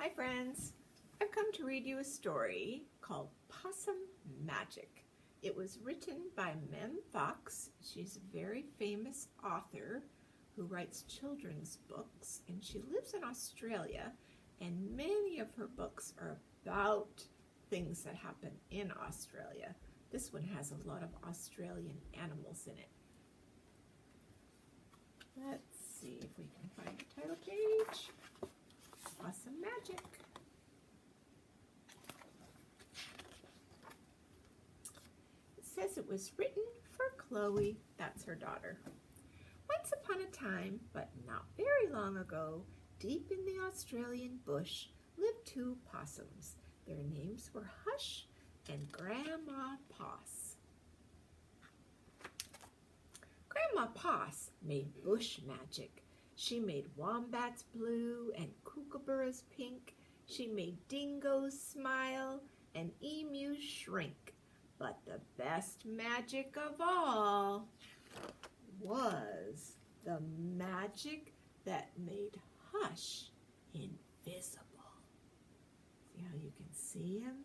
Hi friends, I've come to read you a story called Possum Magic. It was written by Mem Fox. She's a very famous author who writes children's books, and she lives in Australia, and many of her books are about things that happen in Australia. This one has a lot of Australian animals in it. Let's see if we can find the title page. Possum Magic. It says it was written for Chloe, that's her daughter. Once upon a time, but not very long ago, deep in the Australian bush lived two possums. Their names were Hush and Grandma Poss. Grandma Poss made bush magic. She made wombats blue and kookaburras pink. She made dingoes smile and emus shrink. But the best magic of all was the magic that made Hush invisible. See how you can see him?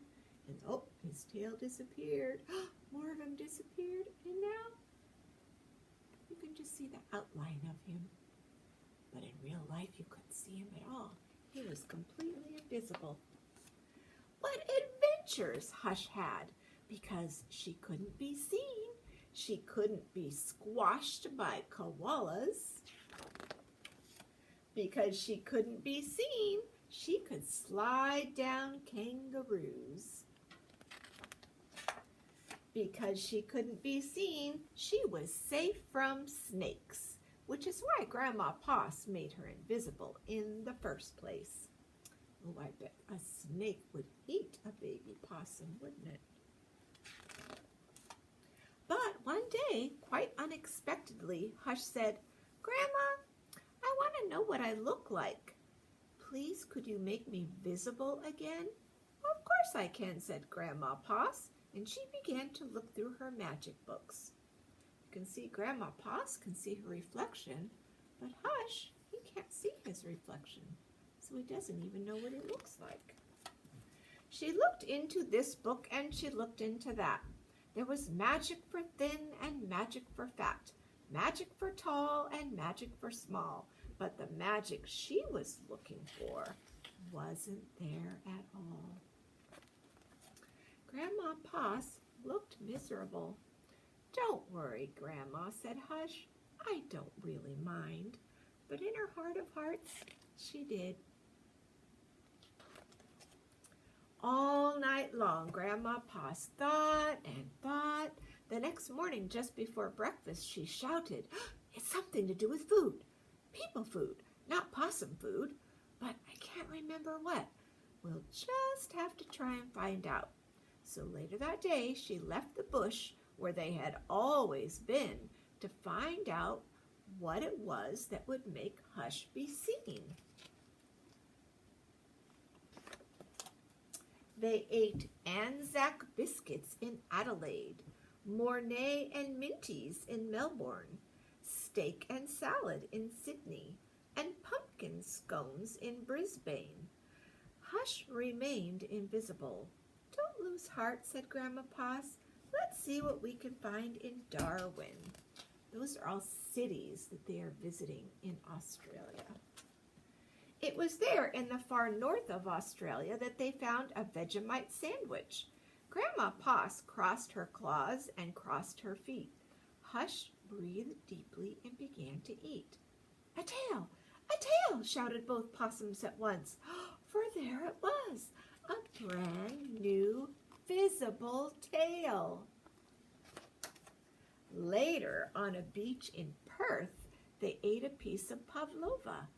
And oh, his tail disappeared. More of him disappeared. And now you can just see the outline of him. But in real life, you couldn't see him at all. He was completely invisible. What adventures Hush had, because she couldn't be seen. She couldn't be squashed by koalas. Because she couldn't be seen, she could slide down kangaroos. Because she couldn't be seen, she was safe from snakes, which is why Grandma Poss made her invisible in the first place. Oh, I bet a snake would eat a baby possum, wouldn't it? But one day, quite unexpectedly, Hush said, "Grandma, I want to know what I look like. Please, could you make me visible again?" "Of course I can," said Grandma Poss, and she began to look through her magic books. You can see Grandma Poss can see her reflection, but Hush, he can't see his reflection, so he doesn't even know what it looks like. She looked into this book and she looked into that. There was magic for thin and magic for fat, magic for tall and magic for small, but the magic she was looking for wasn't there at all. Grandma Poss looked miserable. "Don't worry, Grandma," said Hush. "I don't really mind." But in her heart of hearts, she did. All night long, Grandma Poss thought and thought. The next morning, just before breakfast, she shouted, "It's something to do with food. People food, not possum food. But I can't remember what. We'll just have to try and find out." So later that day, she left the bush where they had always been to find out what it was that would make Hush be seen. They ate Anzac biscuits in Adelaide, Mornay and Minties in Melbourne, steak and salad in Sydney, and pumpkin scones in Brisbane. Hush remained invisible. "Don't lose heart," said Grandma Poss. "Let's see what we can find in Darwin." Those are all cities that they are visiting in Australia. It was there in the far north of Australia that they found a Vegemite sandwich. Grandma Poss crossed her claws and crossed her feet. Hush breathed deeply and began to eat. "A tail! A tail!" shouted both possums at once. For there it was, a brand new visible tail. Later, on a beach in Perth, they ate a piece of pavlova.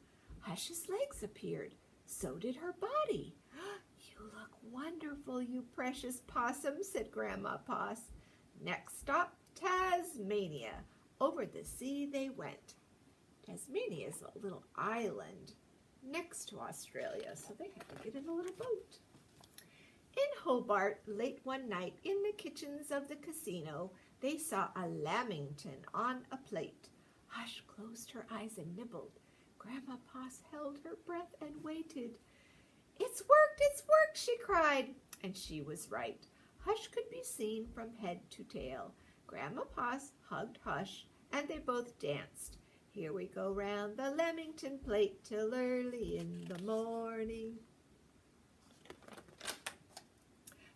Hush's legs appeared. So did her body. "You look wonderful, you precious possum," said Grandma Poss. Next stop, Tasmania. Over the sea they went. Tasmania is a little island next to Australia, so they had to get in a little boat. In Hobart, late one night, in the kitchens of the casino, they saw a lamington on a plate. Hush closed her eyes and nibbled. Grandma Poss held her breath and waited. it's worked, she cried. And she was right. Hush could be seen from head to tail. Grandma Poss hugged Hush, and they both danced. Here we go round the Lemington plate till early in the morning.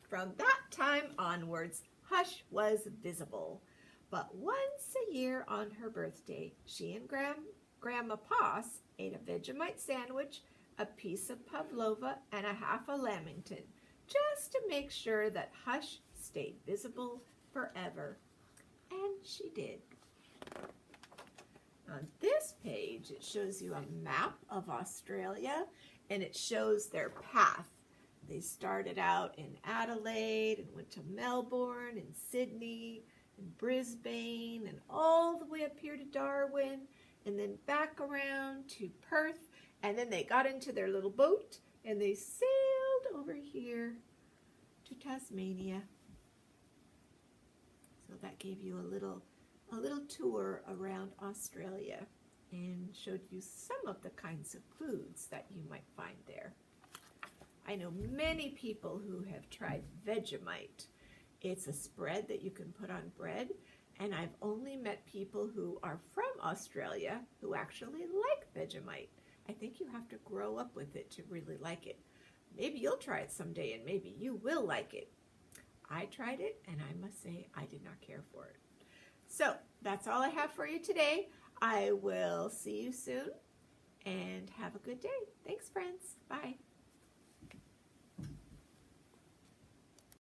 From that time onwards, Hush was visible. But once a year on her birthday, she and Grandma Poss ate a Vegemite sandwich, a piece of pavlova, and a half a lamington, just to make sure that Hush stayed visible forever. And she did. On this page, it shows you a map of Australia, and it shows their path. They started out in Adelaide and went to Melbourne and Sydney and Brisbane and all the way up here to Darwin and then back around to Perth, and then they got into their little boat and they sailed over here to Tasmania. So that gave you a little tour around Australia and showed you some of the kinds of foods that you might find there. I know many people who have tried Vegemite. It's a spread that you can put on bread, and I've only met people who are from Australia who actually like Vegemite. I think you have to grow up with it to really like it. Maybe you'll try it someday and maybe you will like it. I tried it and I must say I did not care for it. So that's all I have for you today. I will see you soon and have a good day. Thanks, friends. Bye.